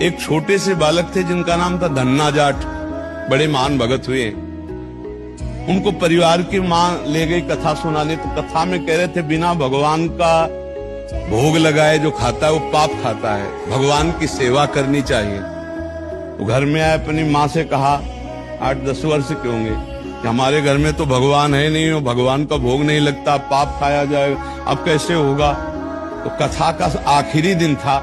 एक छोटे से बालक थे जिनका नाम था धन्ना जाट, बड़े महान भगत हुए। उनको परिवार की मां ले गई कथा सुनाने, तो कथा में कह रहे थे बिना भगवान का भोग लगाए जो खाता है वो पाप खाता है, भगवान की सेवा करनी चाहिए। तो घर में आए, अपनी माँ से कहा, 8-10 वर्ष के होंगे, कि हमारे घर में तो भगवान है नहीं, भगवान का भोग नहीं लगता, पाप खाया जाएगा, अब कैसे होगा। तो कथा का आखिरी दिन था,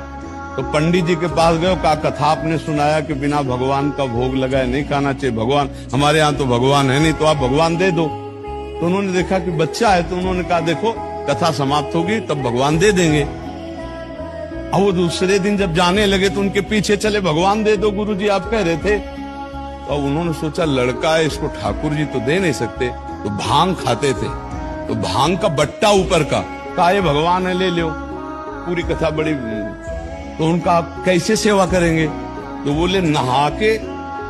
तो पंडित जी के पास गए, कहा कथा आपने सुनाया कि बिना भगवान का भोग लगाए नहीं खाना चाहिए, भगवान हमारे यहाँ तो भगवान है नहीं, तो आप भगवान दे दो। तो उन्होंने देखा कि बच्चा है, तो उन्होंने कहा देखो कथा समाप्त होगी तब भगवान दे देंगे। अब वो दूसरे दिन जब जाने लगे तो उनके पीछे चले, भगवान दे दो गुरुजी आप कह रहे थे। तो उन्होंने सोचा लड़का है, इसको ठाकुर जी तो दे नहीं सकते, तो भांग खाते थे, तो भांग का बट्टा ऊपर का, कहा ये भगवान है ले लो। पूरी कथा बड़ी, तो उनका आप कैसे सेवा करेंगे, तो बोले नहा के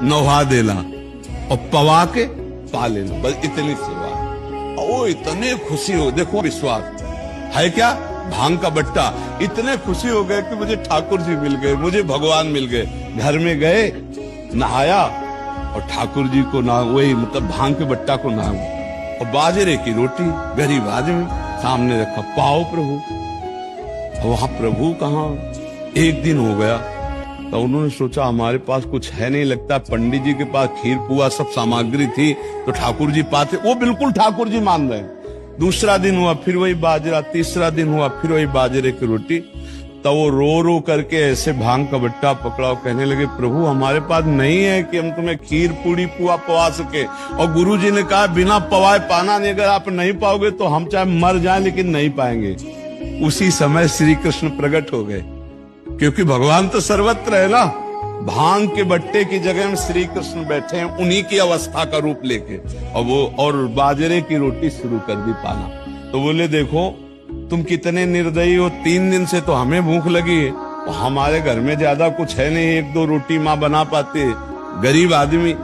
नहा देना और पवा के पा लेना, बस इतनी सेवा। ओ इतने खुशी हो, देखो विश्वास है क्या, भांग का बट्टा, इतने खुशी हो गए कि मुझे ठाकुर जी मिल गए, मुझे भगवान मिल गए। घर में गए, नहाया और ठाकुर जी को ना, वही मतलब भांग के बट्टा को ना, और बाजरे की रोटी, गरीब आदमी सामने रखा, पाओ प्रभु। वहां प्रभु कहाँ, एक दिन हो गया, तो उन्होंने सोचा हमारे पास कुछ है नहीं, लगता पंडित जी के पास खीर पुआ सब सामग्री थी तो ठाकुर जी पाते, वो बिल्कुल ठाकुर जी मान रहे हैं। दूसरा दिन हुआ फिर वही बाजरा, तीसरा दिन हुआ फिर वही बाजरे की रोटी। तो वो रो रो करके ऐसे भांग का बट्टा पकड़ा, कहने लगे प्रभु हमारे पास नहीं है कि हम तुम्हें खीर पूड़ी पुआ पवा सके, और गुरु जी ने कहा बिना पवाए पाना नहीं, अगर आप नहीं पाओगे तो हम चाहे मर जाएं लेकिन नहीं पाएंगे। उसी समय श्री कृष्ण प्रकट हो गए, क्योंकि भगवान तो सर्वत्र है ना। भांग के बट्टे की जगह में श्री कृष्ण बैठे हैं, उन्हीं की अवस्था का रूप लेके, और वो और बाजरे की रोटी शुरू कर दी पाना। तो बोले देखो तुम कितने निर्दयी हो, 3 दिन से तो हमें भूख लगी है, और हमारे घर में ज्यादा कुछ है नहीं, 1-2 रोटी माँ बना पाते, गरीब आदमी,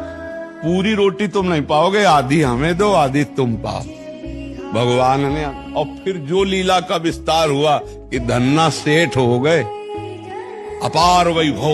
पूरी रोटी तुम नहीं पाओगे, आधी हमें दो आधी तुम पाओ। भगवान ने, और फिर जो लीला का विस्तार हुआ कि धन्ना सेठ हो गए, अपार वैभव।